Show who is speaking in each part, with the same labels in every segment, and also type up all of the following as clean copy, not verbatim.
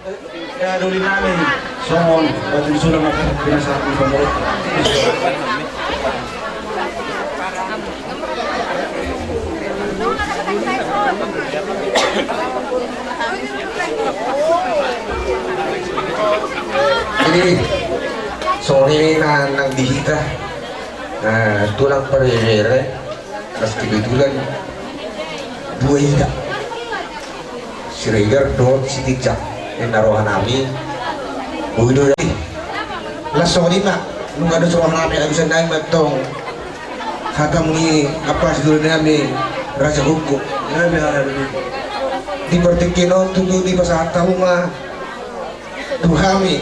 Speaker 1: Kaya duli namin, songon, ba't yung sulang natin pinasabi ng pamulot.
Speaker 2: Jadi, sorry na nagdihita. Tulang parere, tas kebetulan dua ida. Si Regar doon si Tijak, yang naruhan namin. Buido lagi. Las sorry na, nung ada suruhan namin, abisan namin matong hakam ni apa dulu namin Raja Hukum. Di pertikino tutu di pasata rumah tuhami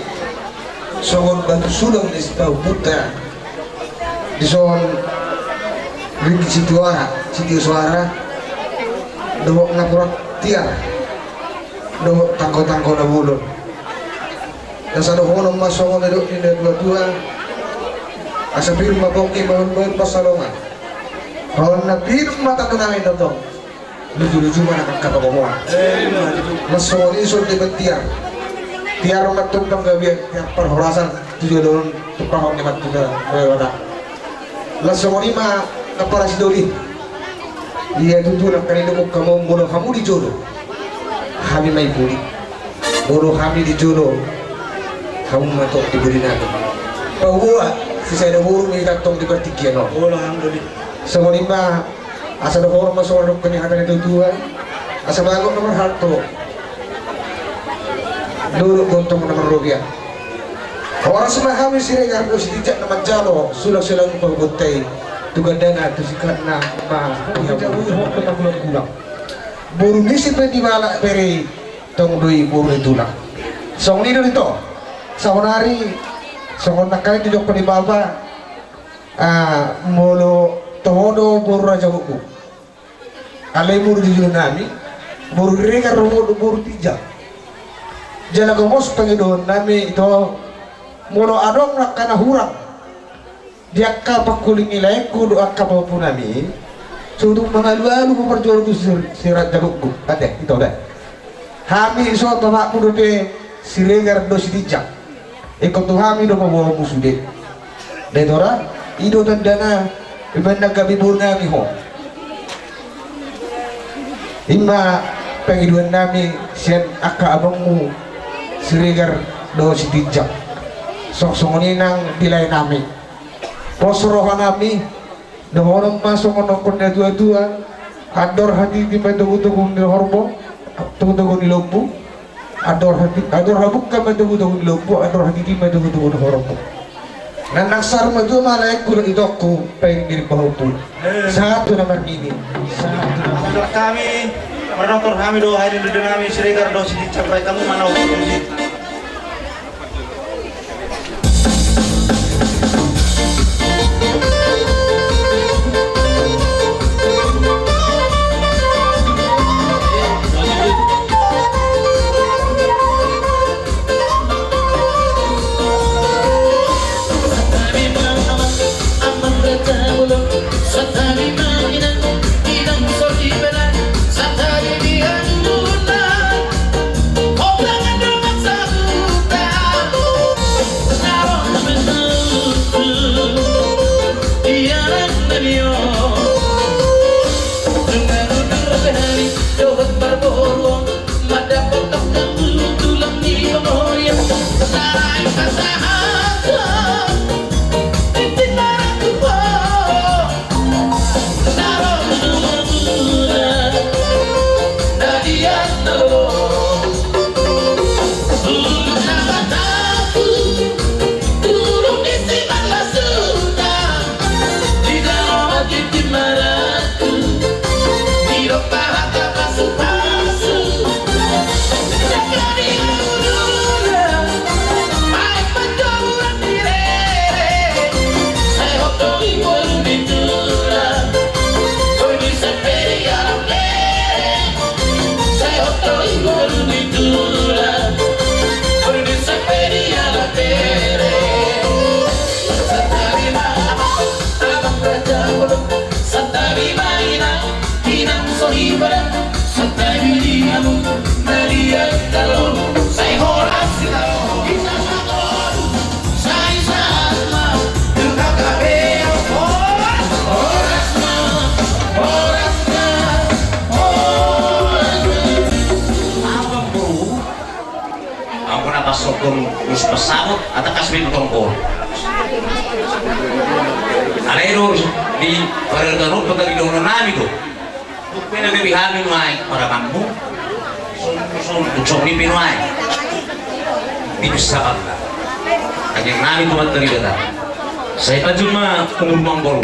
Speaker 2: songon batu sulung di sebau buta di son di situ suara dohok ngapurat tiar dohok tangko na bulun dan sa dohok mas songon itu ini dua asa firma bongki mahon pasalongan kalau na firma tak namin datang lucu-lucu mana kata ngomong mas songon iso di tiar tiar orang tumpang gabian yang perhorasan tujuh dorong tumpang orang nyemat juga wala langsung lima kapara si doli dia itu tuh nak kali dulu kamu mulu kamu di jodoh kami mai puli mulu kami di jodoh kamu matok di budi nabi bahwa si saya dah burung ni datang di pertikian no
Speaker 1: Alhamdulillah.
Speaker 2: semua lima asal orang masuk orang kenyatan itu tua asal bagus nomor harto dulu gontong nomor rupiah orang semua kami sini karena tidak nama jalo sulang penggotai tugas dana tu sikatna mah yang jauh kita pulang burung ni sih di balak beri tong dui burung tulang song ni itu saunari song nakai di jok di baba molo todo burung raja buku alai burung di junami burung reka burung tijak jala gomos pangidon nami ito mono adong nakana hurang dia kapak kuling nilai kudu akap apa nami sudut mengalu-alu memperjual itu sirat jagukku ada itu ada kami so tamak kudu de siregar do sidijak ikut tu kami do membawa musuh de ora ido tandana ibanda gabi nami ho imma pengiduan nami sian akka abangmu Siregar do si Tijak sok nang dilay nami posrohan nami dohonong masuk menokon na dua-dua ador hati di madugo-dugo ni horbo tugo-dugo ni lombo ador habuk ka madugo-dugo ni lombo ador hati di madugo-dugo ni horbo na nagsar mo doon malay ko ng idoko pahing diri pahupo satu naman ini
Speaker 1: Untuk kami menonton kami doa hari ini dengan kami Siregar do si capai kamu mana sih Santai,
Speaker 3: pasok kong us pasabot at kasmin tongkol. Alero di paragano pagkagilong na namin to. Pinagbibihamin mo ay para kamu. Utsong ni Pinoy. Di bisa ka. Kanyang namin tumatari ka. Sa ipadyon mga kumulmang baro.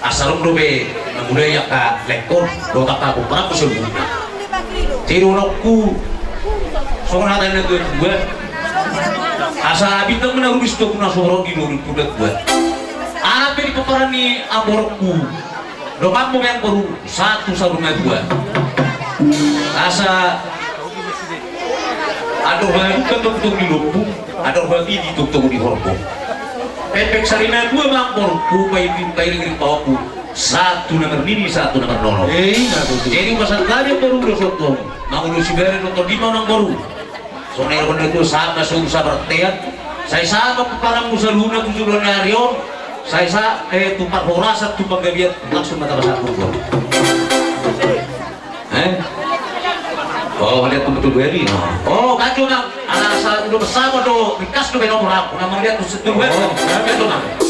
Speaker 3: Asarong robe na mulaya ka lekor. Dota ka kung para ko sa buhay. Tirunok ko. So natin na gue. Asa bintang mo na gusto ko na sorong ginulit ko gue. Anak ini peperan ni aborku. Doang mo yang baru satu sa rumah gue. Asa ada orang ketuk-ketuk di lumpung, ada orang ini dituk-tuk di horko. Pepek sarina gue mangkorku, pairing bawaku. Satu nomor ini, satu nomor nolong. Jadi pasal tadi baru udah sotong. Mau si beri nonton di mana baru. Soalnya orang itu sama suruh sabar teat. Saya sama para musaluna tujuan Arion. Saya tumpah horasa tumpah gabiat langsung mata basah pukul. Oh lihat betul beri. Oh kacau nak. Anak saya udah bersama do. Bikas do nomor aku. Nama lihat tuh setur beri. Itu nak.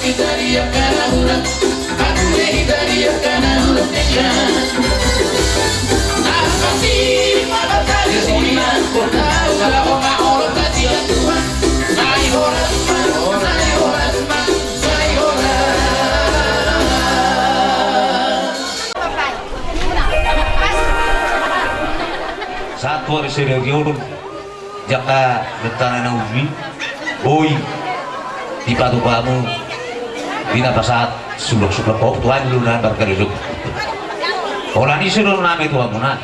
Speaker 4: Kita dia karena ulang, aku kita dia karena ulang apa sih mata tadi sini tahu kalau orang kasih Tuhan saya orang saya orang saya orang
Speaker 3: satu hari saya diurut jaka betana na ubi boy di padu kamu Dina pasat sulok-sulok kok tuan lu na berkeruduk. Orang ini suruh nama itu amuna.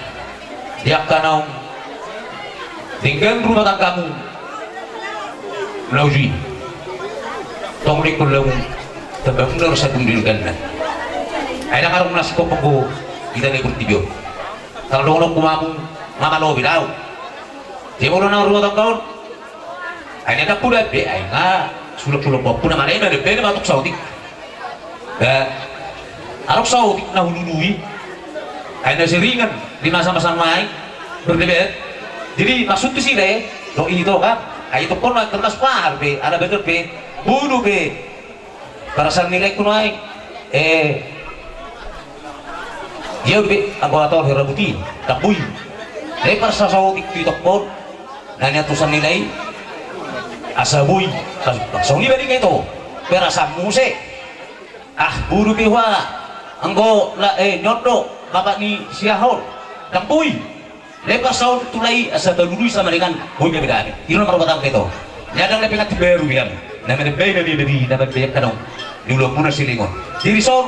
Speaker 3: Dia kanau tinggal rumah tanggamu. Lauji. Tong di kulang tebak benar satu dirikan. Ada karung nasi kopongku kita ikut tiga. Kalau orang kumamu mama lo bilau. Dia mau nang rumah tanggamu. Ada pula be aina sulok-sulok kok pun nama lain ada be batuk Saudi. Arok Saudi na hulului ay nasiringan di masa-masa may berdebat jadi maksud ke sini lo itu kan ay itu pun kertas par be ada betul be bunuh be para nilai kunai dia be angkota herabuti takbui dari para Saudi itu pun nanya tulisan nilai asabui Saudi beri itu perasa musik buru biwa anggo la nyoto bapak ni siahon dampui lepas saud tulai asa dalului sama dengan boy beda ni iro nomor batang keto nyadang le pengat baru biam namanya beda beda dapat banyak kanong dulu puna silingon diri son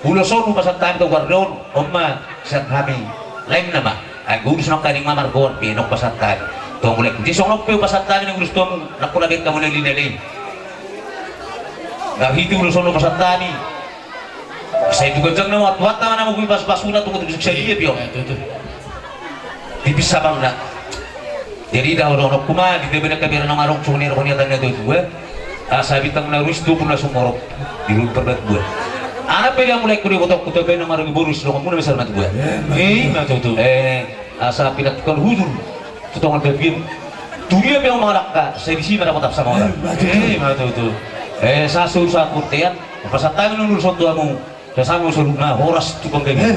Speaker 3: ulo son pasat time to guardon omma sat kami lain nama aku disnok kaning mamar gon pinok pasat time to mulai di sonok pe pasat time ng gusto mo nakulabit ka mo linalin Gahiti ulo sono pasatani. Saya juga jangan wat mana mau bebas basuna tunggu bisa dia biong. Tipis sabang nak. Jadi dah orang kuma di debena kabira nang arong sunir ko niya tanya to gue. Sabi tang na rusto pun na sumorok di lupa bat gue. Ana pwede mulai ko kotok kotok na marami bonus no muna besar mat gue. Na to. Asa pinat kon huzur. Tutongan bebin. Dunia biang malaka, saya di sini dapat sama orang. To. Sa susa kurtian, pasatang nung lusot tuamu. Sa samo suluna horas tukang gini.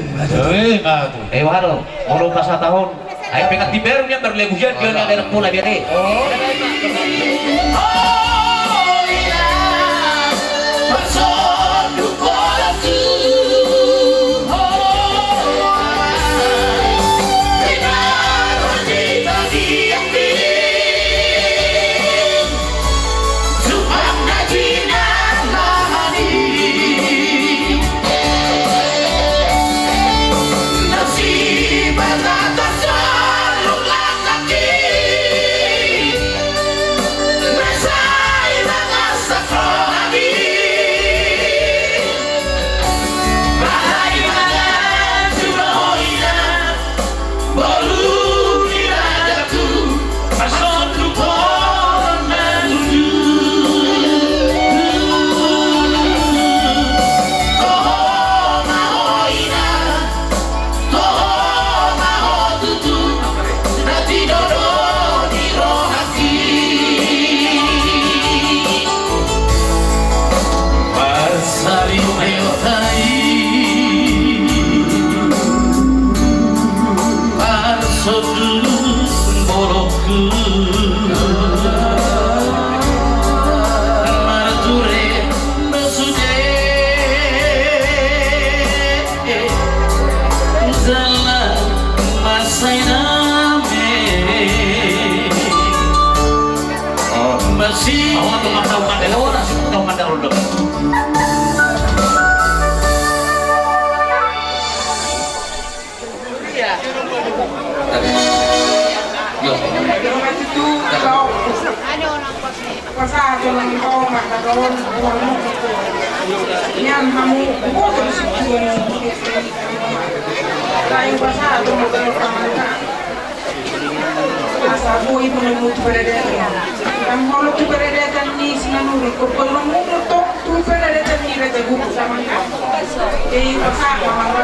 Speaker 3: Waro, mau pasat tahun. Ay pengat diber niya berlegujan dia niya anak pula biar
Speaker 4: Kita bolokku Marature Masude Zala Masainame Masih
Speaker 3: Awak tuh mandang orang, tuh mandang rodok.
Speaker 5: Itu kalau pasado ng ikaw magkakaroon uang mo ito. Yan, hamu, buko ko sa tuwa ng tayong pasado magkakaroon ka. Asa buhay mo ng mutu peredetan. Ang holo tu peredetan ni sinanuri ko pala mo to tu peredetan ni rete buko sa mga. Eh pasado mga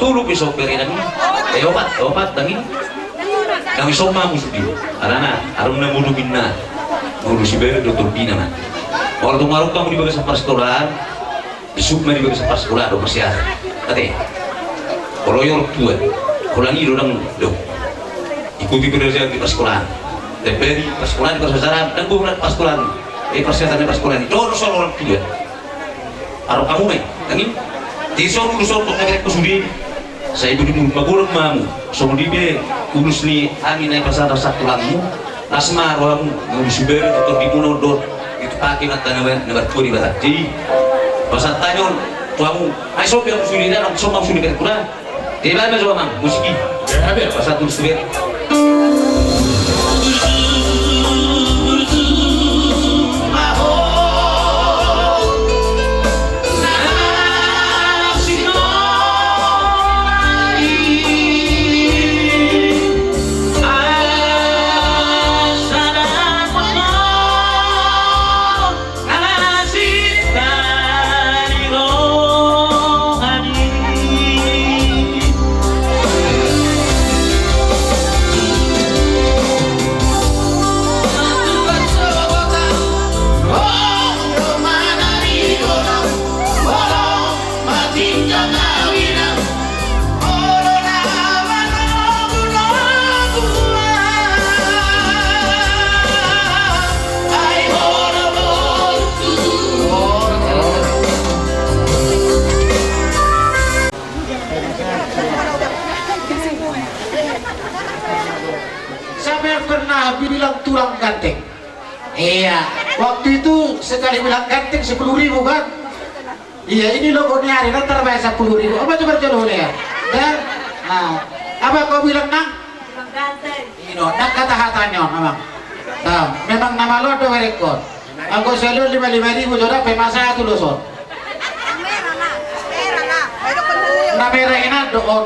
Speaker 3: Tulog isok berinan obat dangin kami soma musudi alana arum na mulugin na mulu si bere dokter dina na waktu maruk kamu dibaga sa pastoran isuk na dibaga sa pastoran do masih ada kate kalau yor tua kalau ni dorang do ikuti kerja di pastoran deperi pastoran pasaran dan bukan pastoran pastoran pastoran itu soal orang tua arum kamu me dangin tisor urusan untuk mereka kusudi saya ibu dulu bagulung mamu somodibe urus ni amin ay pasada sa tulangmu asma rohamu ngusibere atau dimunodot itu pakai mata nabar turi barat jadi pasal tanyon tuamu ay sopi ang kusudi na ang somang kusudi ka kuna di ba medyo mang musiki pasal tulus tuber
Speaker 6: bilang tulang ganteng. Iya, waktu itu sekali bilang ganteng 10.000 kan? Iya, ini logonya hari nanti bayar 10.000. Apa coba jauh ya? Dan, apa kau bilang nang? Bilang ganteng. Ini nang kata hatanya, memang. Nah, memang nama lo ada rekod. Aku selalu 55.000 jodoh pemasa itu lo son. Nah merah ini doon.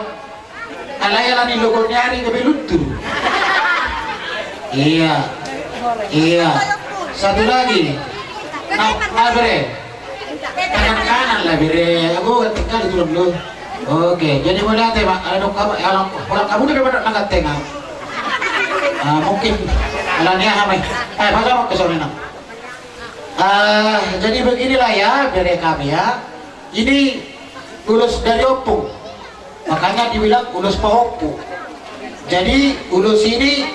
Speaker 6: Alayalan ini logonya hari kebelutu. Iya, iya. Satu lagi, bere, tangan kanan lah bere. Aku tinggal di turun dulu. Oke, jadi mulai teh, orang kamu udah pada angkat tengah. Mungkin alanya hamai. Masa mau ke sana? Jadi beginilah ya bere kami ya. Ini ulus dari opung, makanya dibilang ulus pahopu. Jadi ulus ini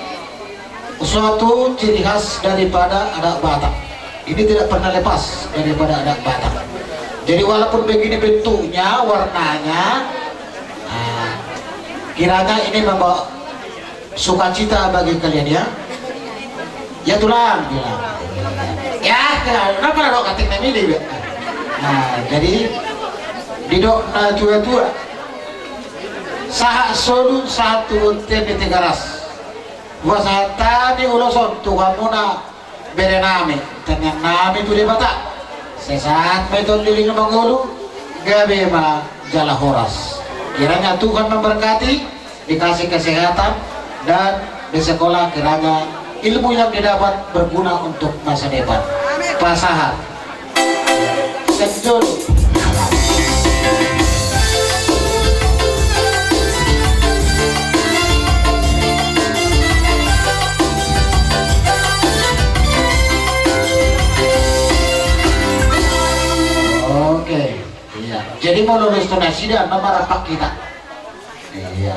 Speaker 6: suatu ciri khas daripada anak Batak. Ini tidak pernah lepas daripada anak Batak. Jadi walaupun begini bentuknya, warnanya, kiranya ini membawa sukacita bagi kalian ya. Ya tulang, ya kenapa dok kating ini? Jadi didok na tua-tua. Sahak solu satu tene tegaras. Wasata di uloson tu kamu na berename tanyang nami tu di Batak sesaat betul liling mangulu gabe ma jala horas kiranya Tuhan memberkati dikasih kesehatan, dan di sekolah kiranya ilmu yang didapat berguna untuk masa depan. Pasahan Senjol. Oke, iya. Jadi mau lulus tunasida nomor apa kita? Iya.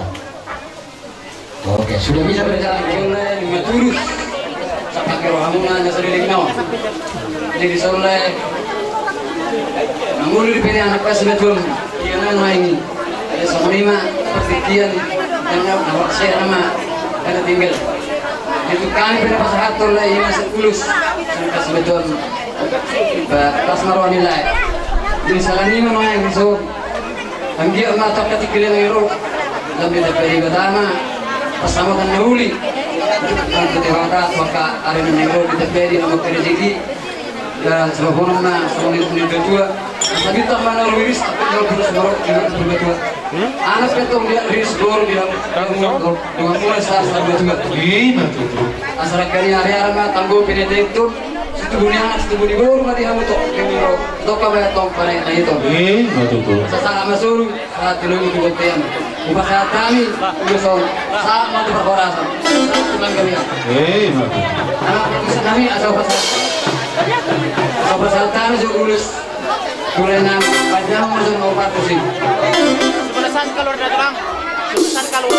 Speaker 6: Oke, sudah bisa berjalan.
Speaker 7: Turus sampai ke ruangan yang sering dikenal. Jadi soleh, namun dipilih anak pas betul. Dia nama ini. Ada sama lima pertikian yang nawak saya nama karena tinggal. Itu kami pernah pas atur lah ini masih tulus sampai sebetul. Pas marwah nilai. Jadi salah lima nama yang disebut. Ambil mata ketika yang hero. Lebih dari pertama. Bersama kan nahuli kan ketewaka maka ada menengok kita beri nama kerjegi dan sebabnya na soalnya punya kedua tapi tak mana rilis kalau terus baru dengan kedua anak ketong dia rilis baru dia dengan mulai saat kedua asal kali hari-hari mah tangguh pendek itu situ dunia situ budi baru mati kamu tuh kemiro tuh kamu tong pada yang itu sesama masuk saat dulu itu buktian bukan saat kami besok saat mau berkorasan saat teman kami anak bisa kami asal pasal kami juga lulus mulai nama panjang masuk mau partusi sebelasan kalau ada terang sebelasan kalau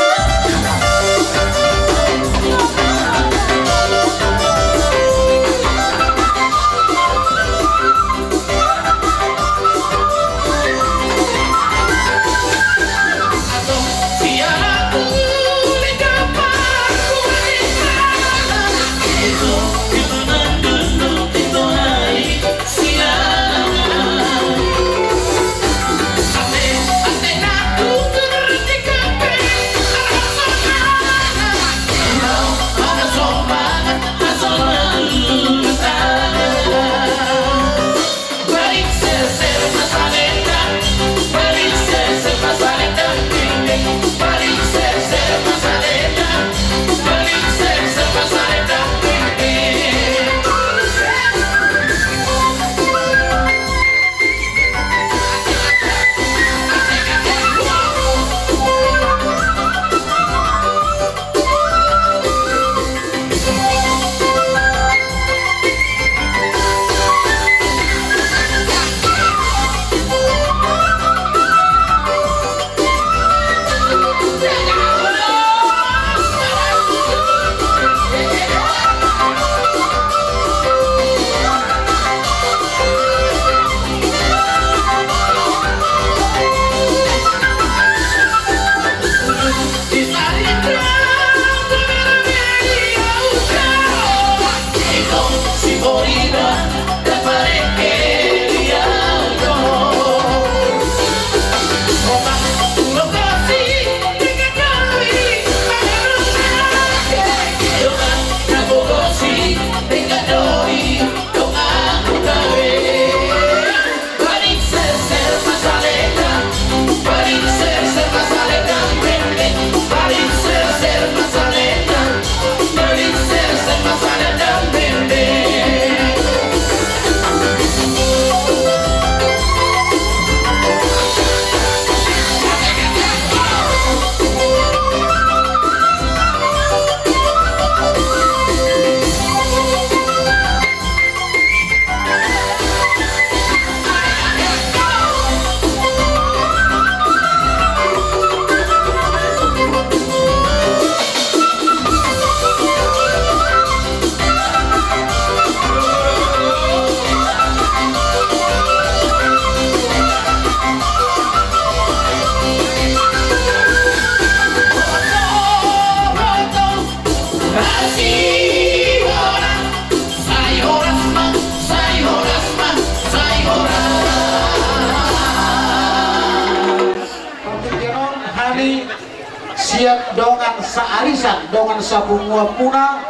Speaker 6: siap dongan saarisan dongan sabungua puna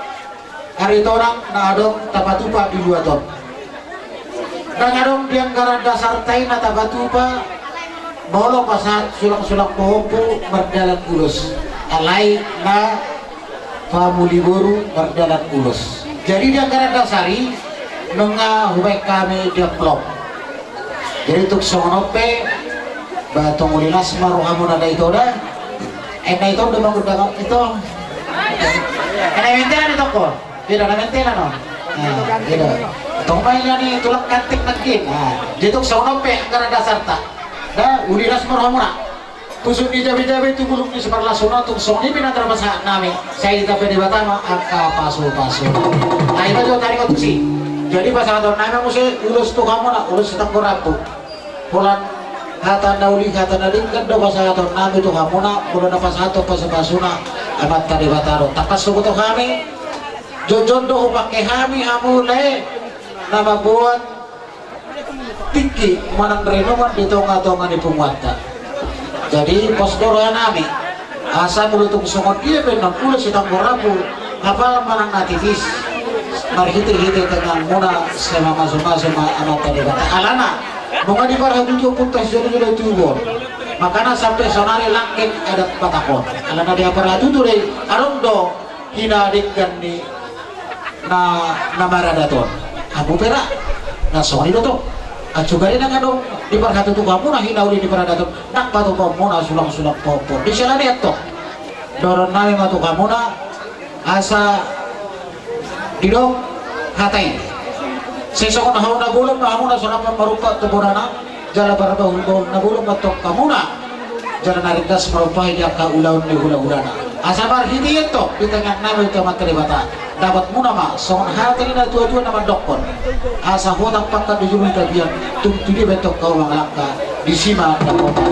Speaker 6: hari torang na adong tapatupa di 2 ton dan adong dianggaran dasar taina tapatupa molo pasat sulang-sulang pohompu berjalan ulus alai na pamuliburu berjalan ulus. Jadi dia karena dasari nunga hubay kami dia klop. Jadi untuk songonope batong ulilas maruhamu na ito dah. Na ito udah menggunakan itu. Na mentela ito ko. Tidak na mentela no. Tidak. Tongpay na ni tulak kantik nagkin. Jadi untuk songonope karena dasar tak. Dah ulilas maruhamu na. Pusuk di jabe-jabe itu belum di seperlasuna untuk songi pinatra masa nami. Saya ditape di Batama angka pasu-pasu. Nah itu juga tarik untuk sih. Jadi pas atau nami mesti ulus tuh kamu nak ulus setengah rabu. Pulang kata dauli kata dari kan do pas atau nami tuh kamu nak pulang pas atau pasu-pasuna amat tadi bataro. Takas suku tuh kami. Jojon do pakai kami amule nama buat tinggi manang renoman di tonga-tonga di Pungwata. Jadi pos doroyan nami asa mulutung songot dia benar pula sidang borapu apa manang nativis marhiti-hiti dengan muna sama masuk-masuk anak tadi kata alana bunga di barang tujuh puntas jadi sudah tubur makanya sampai sonari langit ada patakon alana dia barang itu deh arondo hina digani na maradaton aku perak na songi itu Acugari na kadong di parhatu tu kamu na hinauli di paradaton nak patu kamu na sulang-sulang popor di sana dia to doron nami matu kamu na asa didong hatai sesok na haun na gulong na kamu na surapan marupa tebonana jala barabahul na gulong matok kamu na jala narindas marupa dia ka ulaun di hula-hulana asa barhiti itu di tengah nami itu materi bata dapat muna ma songon hati na tua-tua nama dokon asa hodang pakka di jurul tabian tungtudi bentok kau langka di sima da kota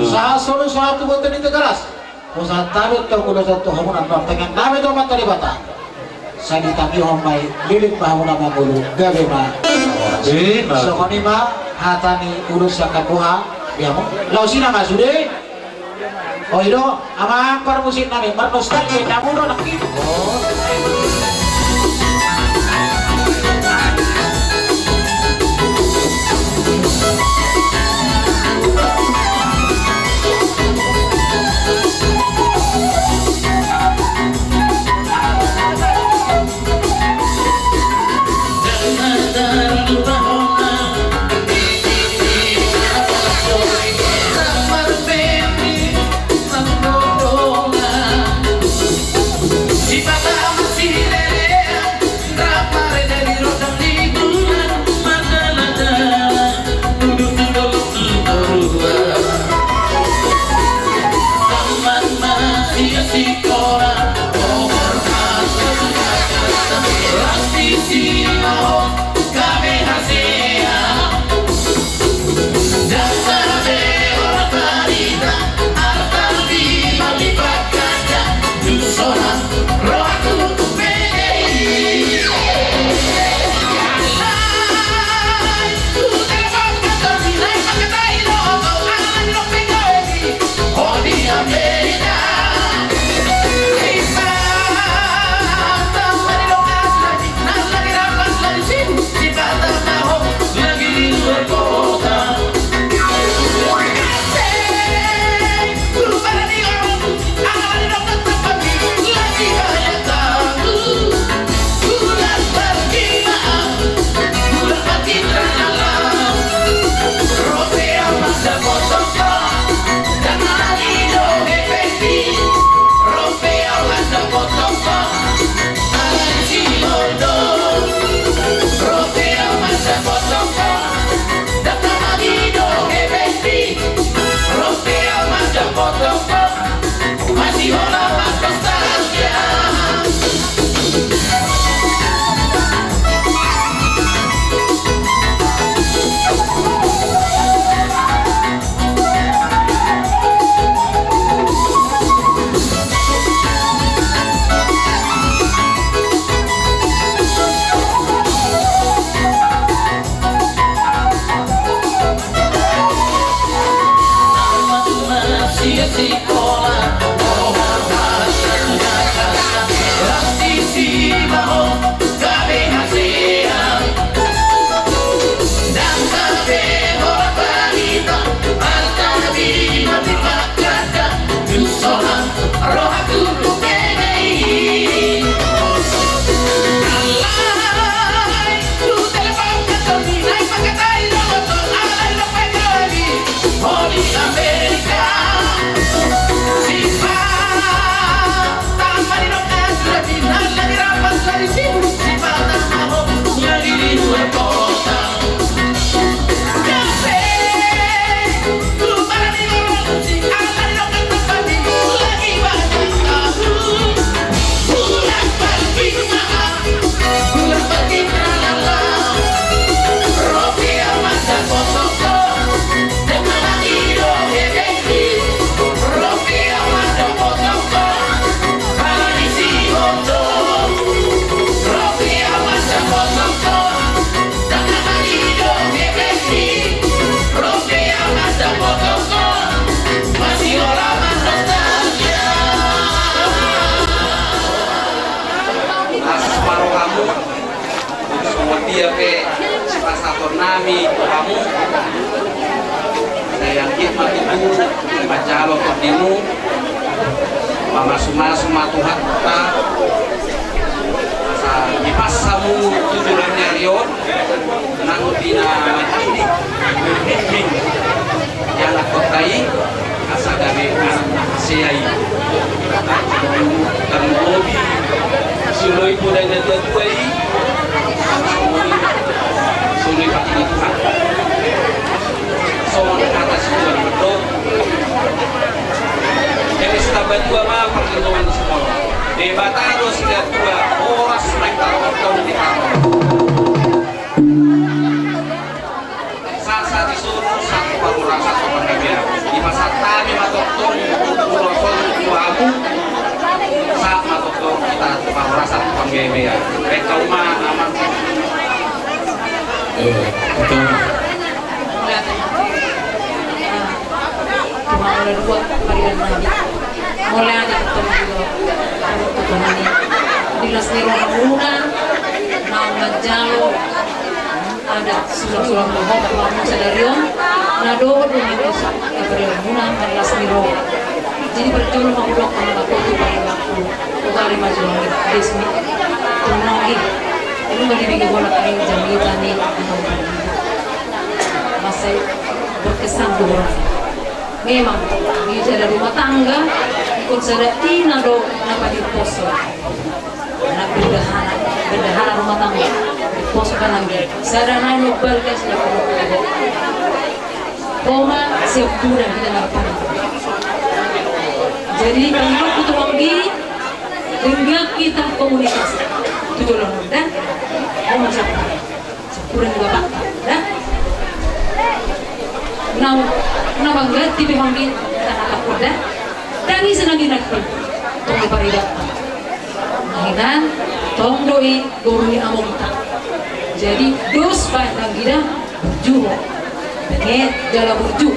Speaker 6: sa solo suatu boten itu keras usaha tabi tau kuda satu hamunan bang tengah nami itu materi bata sa ditagi homai lilit bahamuna mangulu gabe ma songoni ma hatani urus sakapuha diamo lausina masude oh itu ama permusik nami bernostalgia kamu do nak itu
Speaker 7: jalo kodimu mama suma Tuhan ta sa ipasamu tujuan nyarion nang tina mahindi berhiming yang kotai asa gabe siai dan lobi suloi pudai dan tuai suloi pati Tuhan soal atas Tuhan betul yang istabat dua mah perlindungan di sekolah di Bataro setiap dua horas mereka waktu di kamar saat disuruh satu pamurah satu pengambil di masa kami matoktor pulau tuamu saat matoktor kita pamurah satu pengambil mereka rumah aman
Speaker 3: betul.
Speaker 8: Mulai buat parian nabi mulai ada ketemu juga ketemu ini dinas niro hamuna nama jalo ada sulam-sulam bohong kamu sadarion nado demi dosa parian hamuna dinas niro jadi berjumlah makhluk kalau aku itu paling waktu kali maju lagi desmi tunangi ini mau dibikin bola kain jamitan nih masih berkesan dua memang dia ada rumah tangga ikut sadatina do napa di poso na bendahara rumah tangga di poso kan lagi sadana no balkas na ko Poma sepuna kita lakukan jadi kalau kita lagi dengan kita komunikasi itu dulu dan mau sepura juga pak dah na bangga tipe mangkin tanah kapoda dan isa naging nagpun tong paridat nahinan tong doi guruni among ta jadi dos pa nagida juho penget jala burju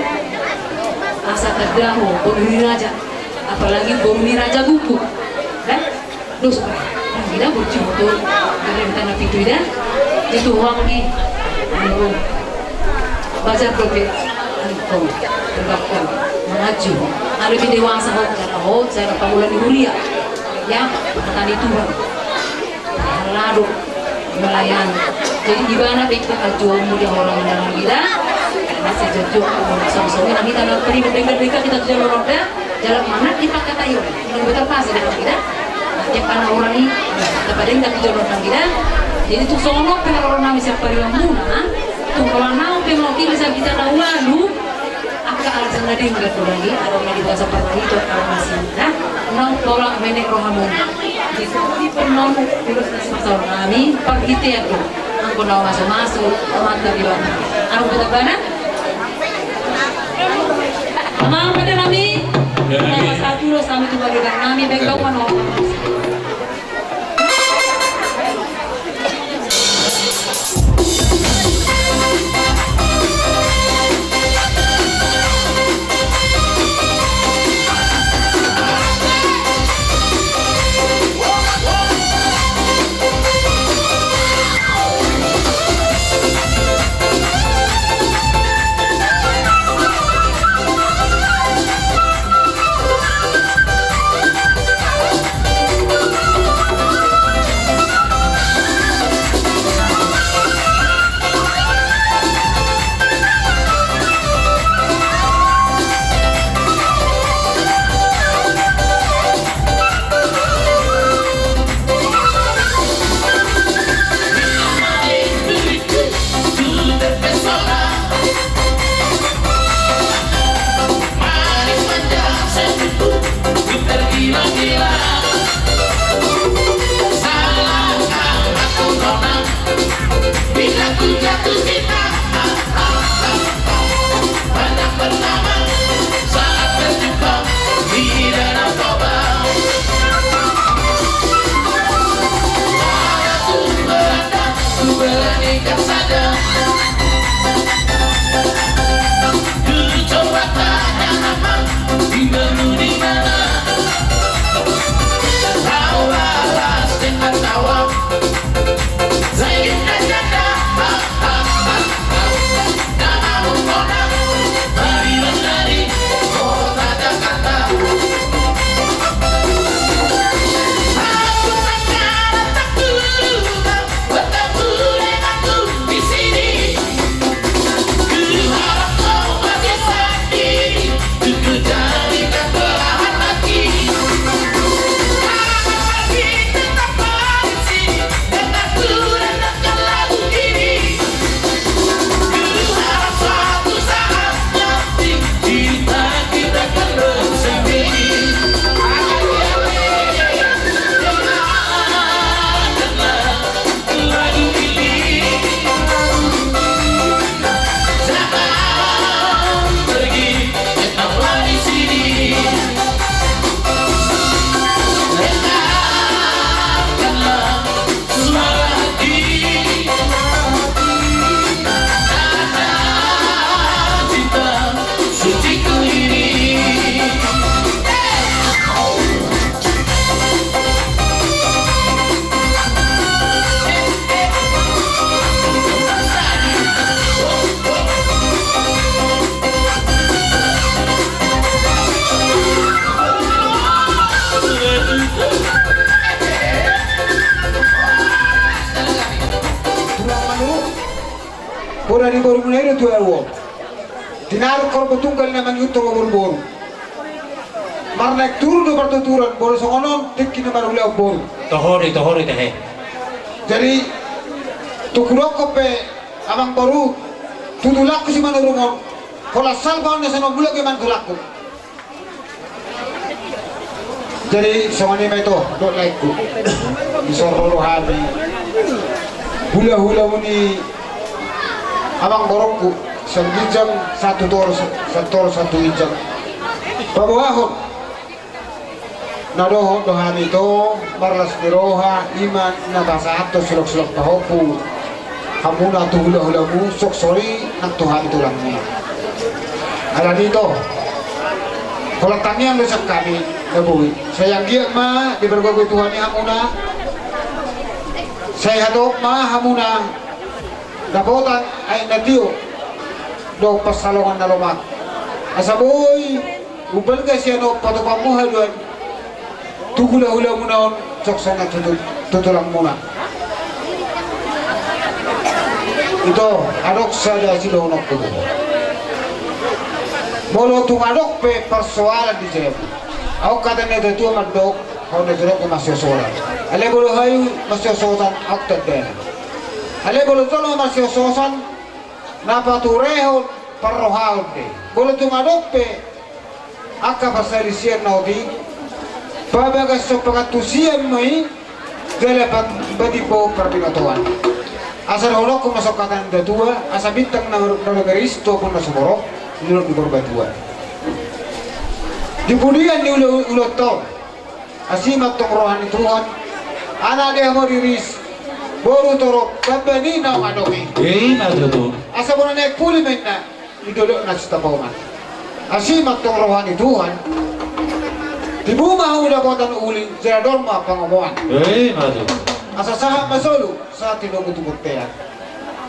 Speaker 8: asa terdahu guruni raja apalagi guruni raja gugu dan dos pa nagida burju to dari tanah pitu dan itu wangi baca profet itu berlakukan mengaju lebih dewasa karena saya pamulan di Huria ya kata itu lalu melayani jadi di mana kita jual mulia orang dalam kita masih jauh sama-sama kita nak pergi mereka kita jalan roda jalan mana dipakai tayo yang betul pas dengan kita yang karena orang ini dapat kita jalan kita jadi tuh sono kalau orang bisa pergi muna tuh kalau nau pemoti bisa kita tahu lalu aka alasan nadi enggak tuh lagi ada yang dibahasa seperti itu kalau masih nah nau tolak menek rohamun di penon terus masalah kami pagi itu ya tuh aku nau masuk mata di mana aku kita mana mama pada kami satu terus kami tuh bagi kami bengkau mana
Speaker 2: Bola di baru mulai itu ewo. Dinaruh korban tunggal naman yuto baru. Marnek turun do pertuturan bola songonon tikki na baru leo bola.
Speaker 3: Tohori teh.
Speaker 2: Jadi tukurok kope amang baru tutulak ko si manurungon. Kola salbaon na sa nobulog yaman kulakko. Jadi songoni ma ito do like ko. Isorolo habi. Hula-hula muni amang borokku serbijam satu tor satu ijam. Pabawahon nadohon dohan itu marlas diroha iman nabasa ato sulok-sulok pahopu hamuna tu hula-hulamu sok sori nak Tuhan itu langnya. Ada dito kalau tangian besok kami nabui sayang dia ma di berbagai Tuhan yang hamuna saya hadok ma hamuna dapotan ay natiyo do pasalongan na lumak asaboy ubal ka siya no patupamuha doon tugula-hula mo naon soksong na tutulang muna ito adok sa dasi doonok ko bolo tumadok pe persoalan di siya ako kata na ito madok ako na ito ko masyosoran alay bolo hayo masyosoran akta din alay bolo tolo masyososan napatureho parrohaon de bolo tumadok pe aka pasalisiyan na odi pabagas so pagatusiyan mo dala bati po perpinatuan asal holok kung masokatan datua asa bintang na nagaristo kung nasumorok nilog di berbatuan di bulian ni ulot to asimat tong rohani Tuhan anak dia mau diris boru torok kabani na madoki
Speaker 3: Madu.
Speaker 2: asa mo na naik puli men na idolok na sa tapawan asimat tong rohani Tuhan di buma udah kotan ulin jerador ma pangomongan
Speaker 3: Madu.
Speaker 2: asa saham masolu saat tinong utubot peyan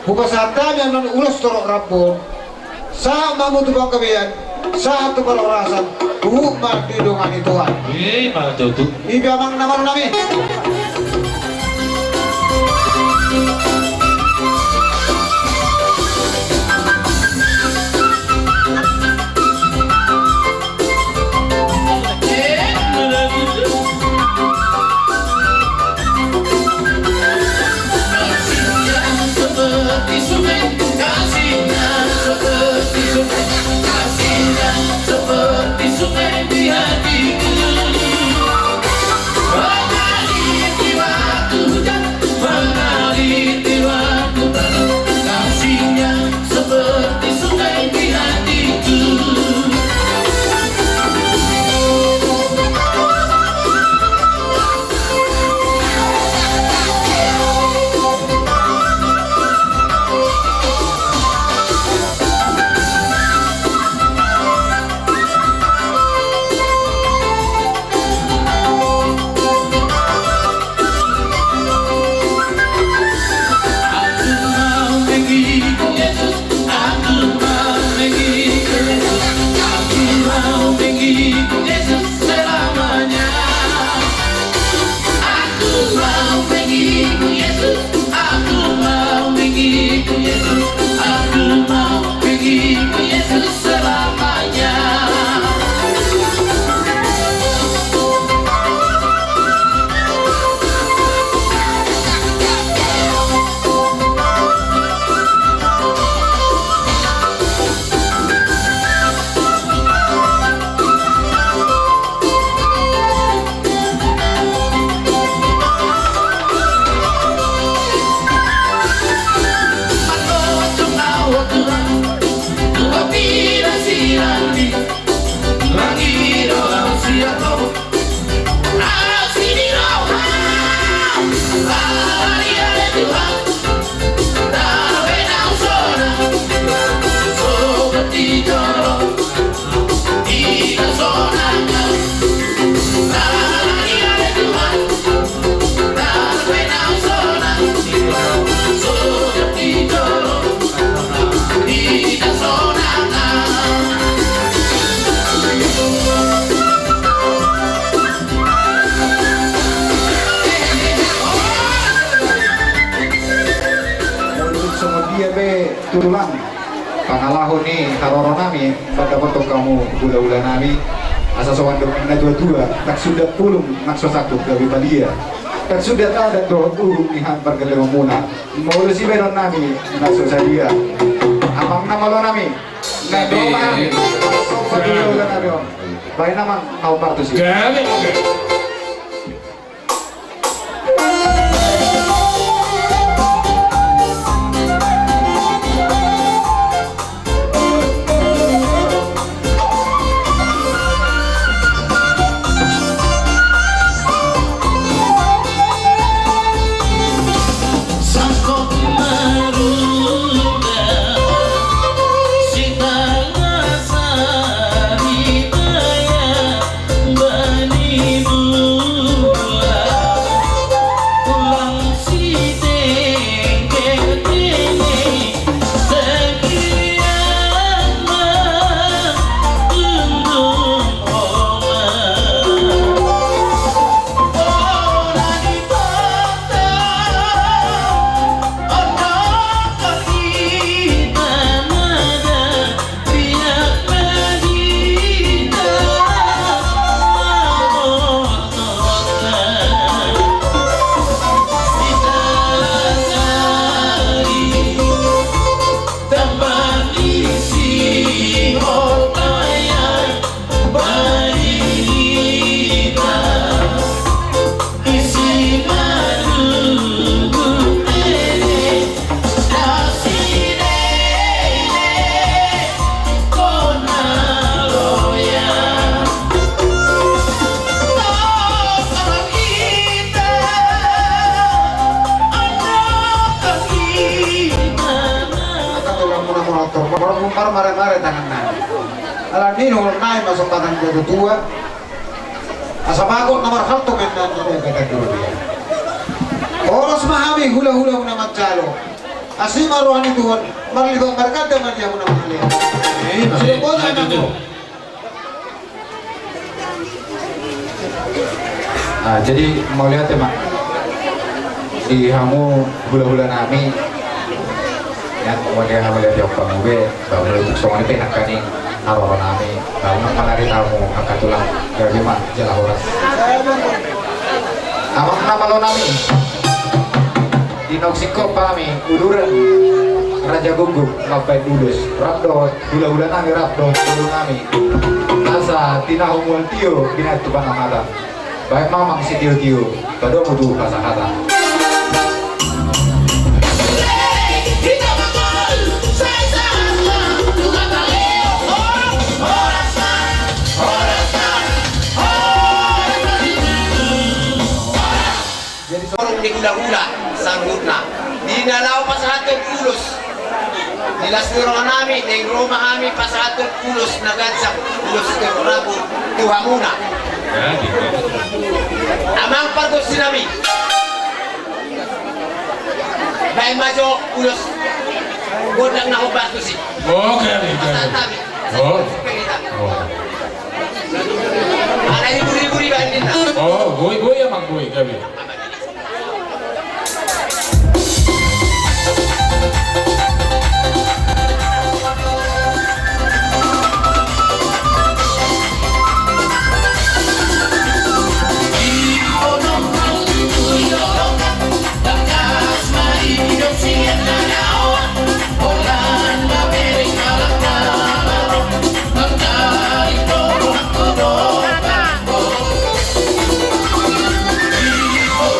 Speaker 2: buka saat tabi ang ulos torok rabon saham mamutubang kabiyan saham tupal orasan tuhukman didungan ni Tuhan
Speaker 3: Madu.
Speaker 2: ibiyamang naman namin
Speaker 4: Seperti sungai, kasihnya seperti sungai, kasihnya seperti sungai di hatiku. Mengalir
Speaker 6: tulang pangalahu ni haroro nami pada potong kamu gula-gula nami asa sowan na dua-dua tak sudah pulung nakso sakut gabi padia tak sudah ada doa nihan pergelema muna mau si beron nami nakso sadia abang nama lo nami na doa so gula-gula nami baik nama kau partu sih mare-mare tangan nani ala nino nai masuk tangan dia tua asa bagot nomor satu mendan dia kata dulu dia oros mahami hula-hula muna macalo asima rohani Tuhan marlibat berkata dia muna mahali sudah bosan aku jadi mau lihat ya mak di kamu hula-hula nami yang kemudian kami lihat yang pengue bahwa untuk semua ini penakani arwah nami bahwa panari tamu akan tulang dari mak jalan horas amak nama lo nami di noksiko pami uduran raja gunggung ngapain udus rabdo hula-hula nami rabdo hula nami asa tina humul tio bina itu panamata baik mamang si tio-tio pada mudu pasahata
Speaker 9: Orang di hula-hula sanggupna dinalau pasahatul kulus nilasturong nami ng Roma kami pasahatul kulus nagansak kulus ke Rabu Tuhamuna amang pardos sinami baik majo kulus godang na obat ko si ana iburi-iburi ba din na
Speaker 4: boy amang boy gabi
Speaker 9: Oh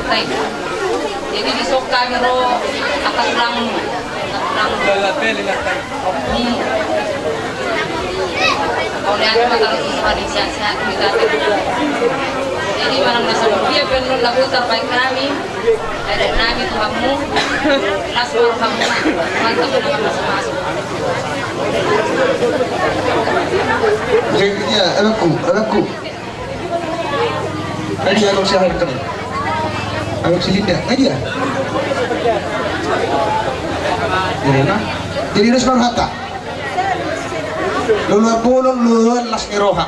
Speaker 8: tay. Jadi di sok kami ro akan lang Kalau lihat kalau susah di siasat kita. Jadi barang nasa dia penuh lagu terbaik kami. Ada kami kamu, kelas baru kamu, mantap dengan masuk-masuk.
Speaker 2: Ya, anakku. Tadi aku siapa kan? Aku Silinda, aja. Jadi nus Hatta. Luluan las ngeroha.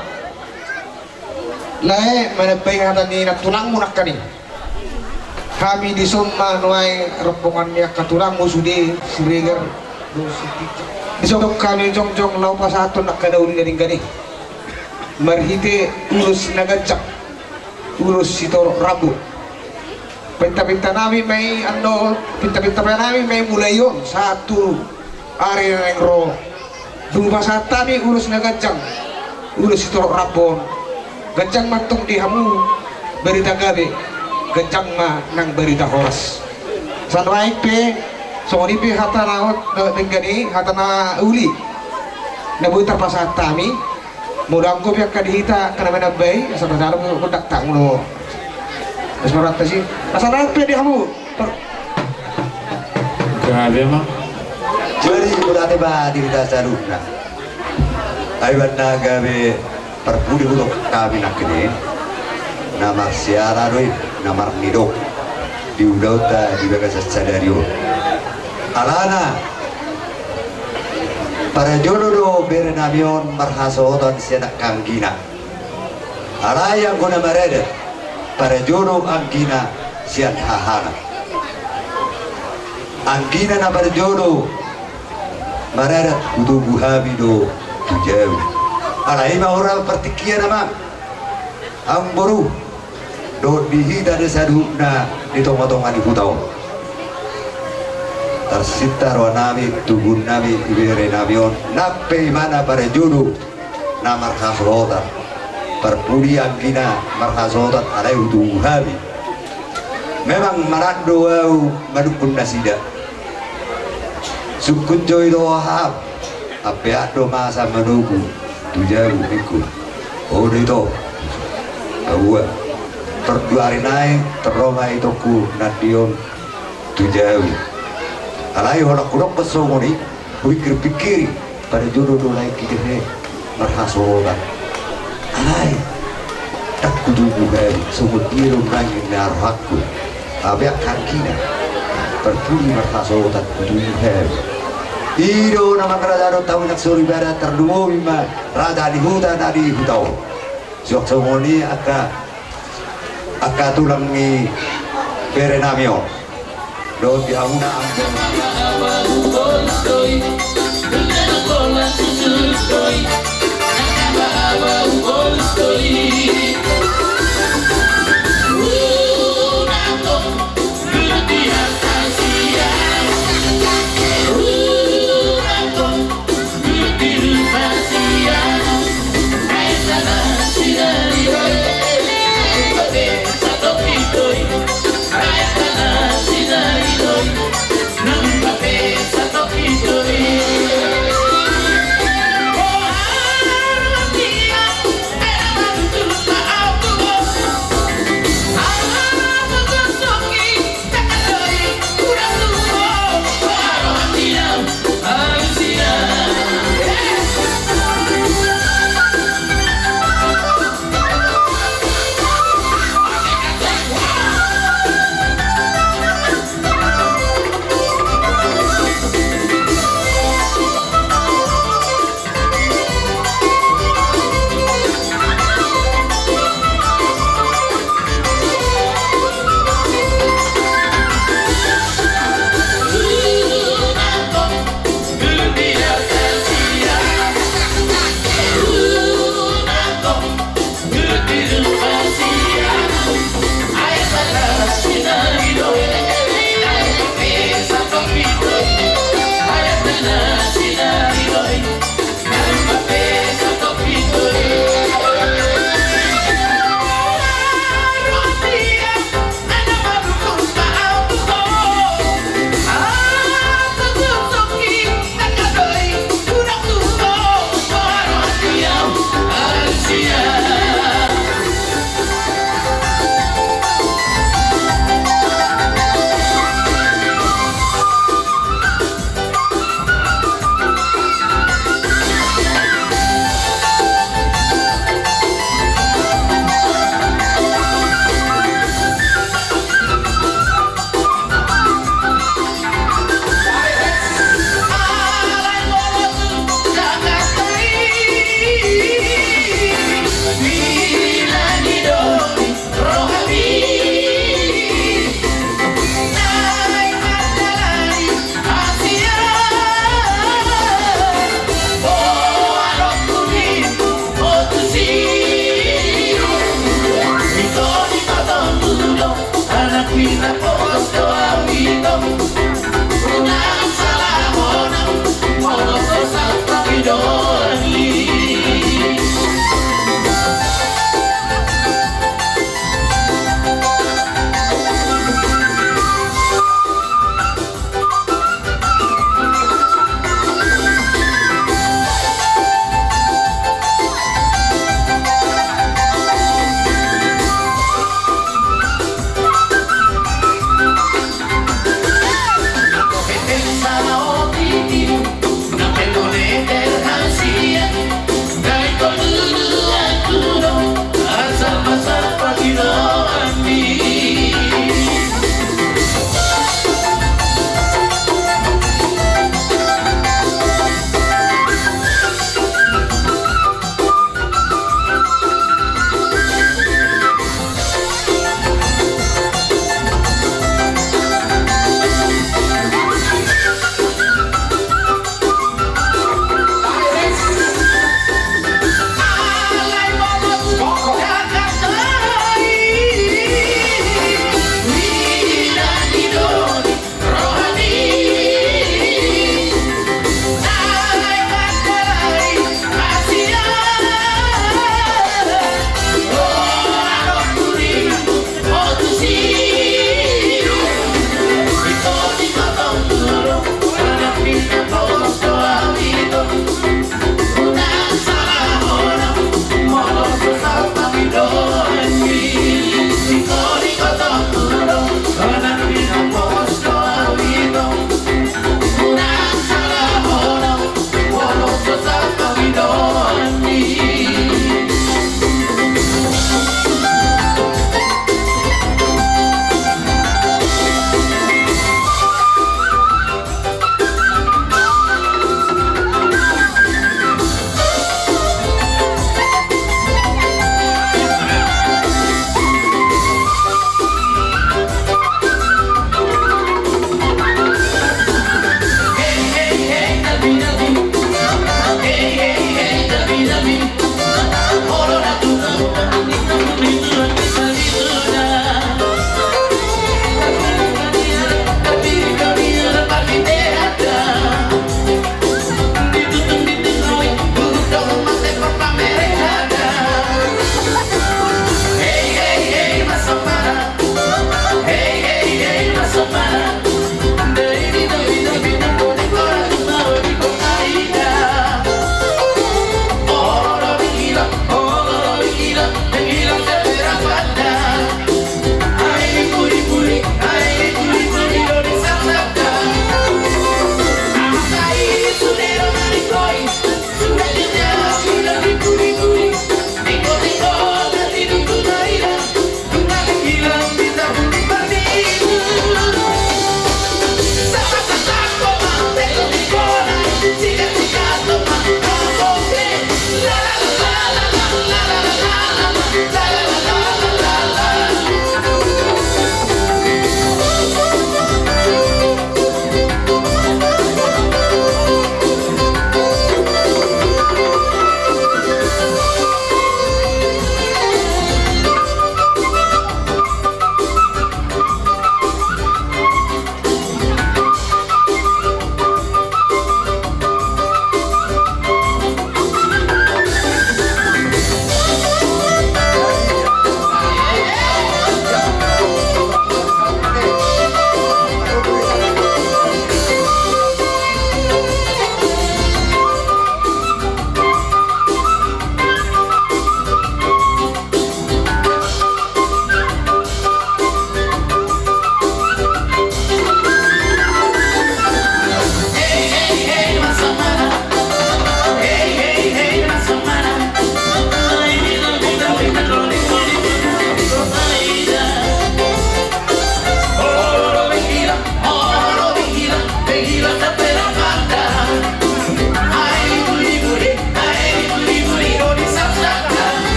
Speaker 2: Lae menepay hata ni natulang munak kani. Kami di Summa nuai rombongan niya katulang musudi Srigar disokok kami jong lau pasatun nak kadauli garing gani. Marhite urus nagajak urus sito rabu. Pinta-pinta namin may pinta-pinta pa namin may mulay yun satu area ng ro. Dua saat tadi urus nagajang urus sito rabon. Gajang matong di hamu berita gabi. Gajang ma nang berita horas. Sanwaik pe songoni pe hata naot nenggani hata na uli. Nabuta pa saat tami. Mudang ko piak kadihita kana manabay asa dalam ko daktang no. Mas marata sih. Asal pe di hamu.
Speaker 10: Grabe mah.
Speaker 11: Jadi udah tiba di dasaruna. Ayat nagabe perpudi bulok kami nak ini. Nama siara doi, nama nido. Di udauta di bagas sadario. Alana. Para jodoh berenamion marhasodan sianak kanggina. Alaya guna mereda. Para jodoh anggina sian hahana. Anggina na para jodoh marada kudu buhabi do tujau. Alai ma orang pertikian nama ang boru do dihida de saduna di tong-tongan di putau. Tersitar wanami tugun nabi ibere nabion nape mana para jodoh na marhasodan perpudi anggina marhasodan alai kudu buhabi. Memang marado au madukun nasida. Sukun joy do wahab ape ado masa menunggu tujaru ikut oh itu bahwa terduari naik teroma itu ku nadion tujaru alai horak kurang pesongoni pikir pada jodoh do naik kita he marhasoga alai tak kudu bukan sumut biru nangin narhaku abe kangkina perpuli marhasoga kudu bukan. Ido nama kerajaan tahu nak suri barat terduo bima raja di hutan di hutau. Siok somoni aka tulangi berenamio. Do di amuna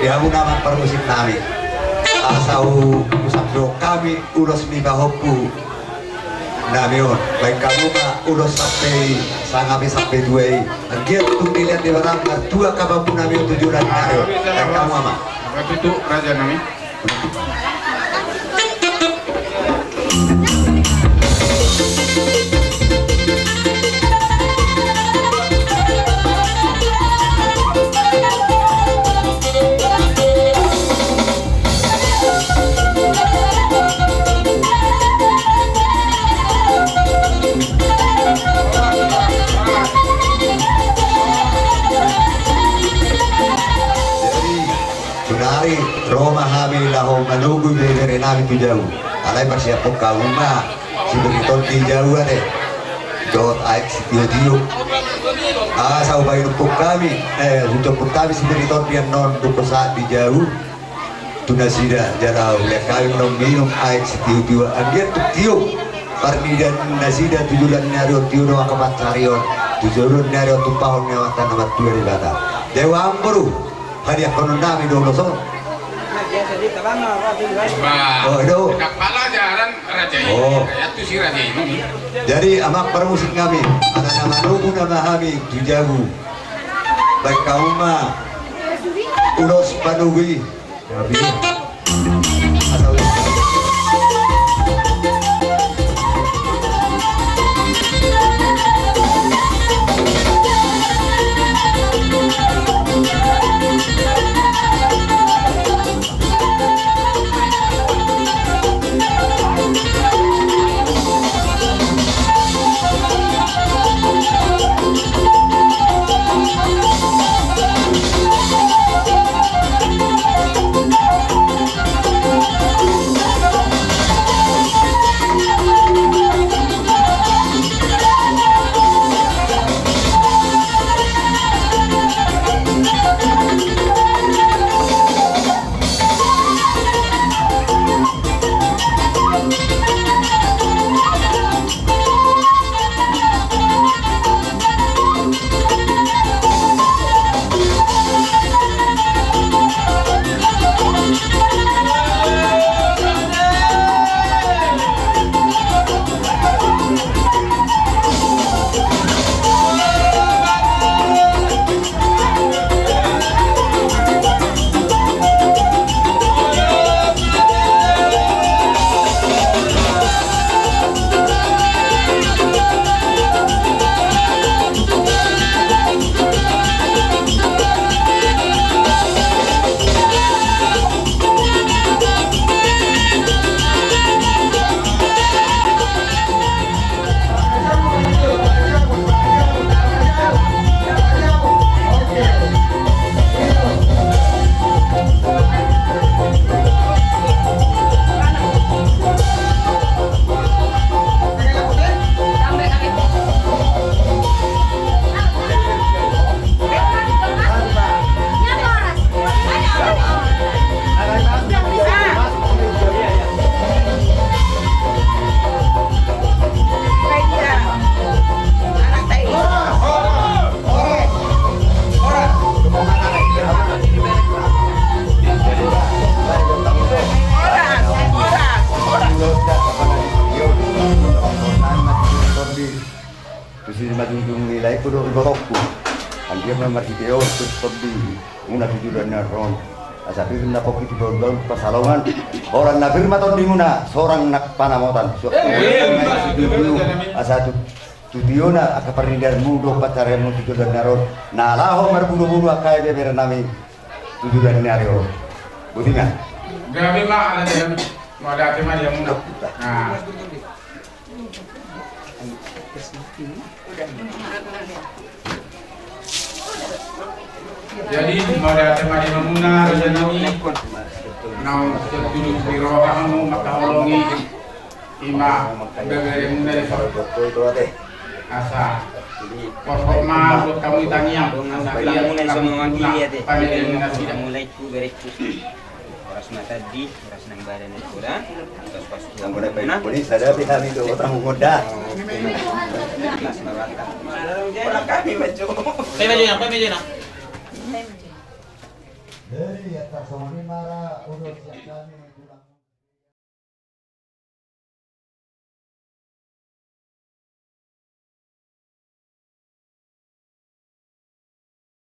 Speaker 11: Kamu nama permusik nami. Asau usapdo kami ulos ni bahopu. Namion, baik kamu mah ulos sampai dua. Agiat tuh dilihat di barang dua kamu nami tujuan nayo. Baik kamu mah.
Speaker 6: Berarti itu raja nami.
Speaker 11: Roma kami lahong menunggu dari nami tu jauh. Alai bersiap kau rumah sudah ditonti jauh ada. Dot aik tio. Asal bayi untuk kami, untuk kami sudah ditonti non untuk saat di jauh. Tuna sida jarau lek kami minum aik tio. Agiat tu tio. Parni dan nasida tujuan nyario tio doa kebat carion. Tujuan nyario tu pahon nyawatan nama tua di bata. Dewa amburu hadiah konon nami dong losong.
Speaker 6: Oh, itu kepala jalan raja ini.
Speaker 11: Oh.
Speaker 6: Itu si raja ini.
Speaker 11: Jadi amak permusik kami, ada nama Nubu nama kami Tujagu. Baik kaum mah ulos panugui.
Speaker 10: Martiteo seperti muna tujuan naron asa firman na kopi doon pasalongan orang na firman ton dimuna seorang nak panamotan asa tujuan na akaparindar mudo pacaran tujuan naron nalaho marbudu-budu akai beber nami tujuan naron budingan
Speaker 6: gabi ma ala dem mo dati ma dia mudo jadi pada tema di Mamuna Rajanawi nau duduk di rohamu maka olongi ima bebere muna di asa performa buat kamu tanya asa dia mulai semua dia deh pada dia tidak mulai ku bereku ras mata di ras nang badan itu kurang terus pas
Speaker 10: kamu dapat polis ada pihak itu orang muda
Speaker 6: kelas marata orang kami macam apa meja nak
Speaker 11: dari atas
Speaker 10: Songri mara urus yang kami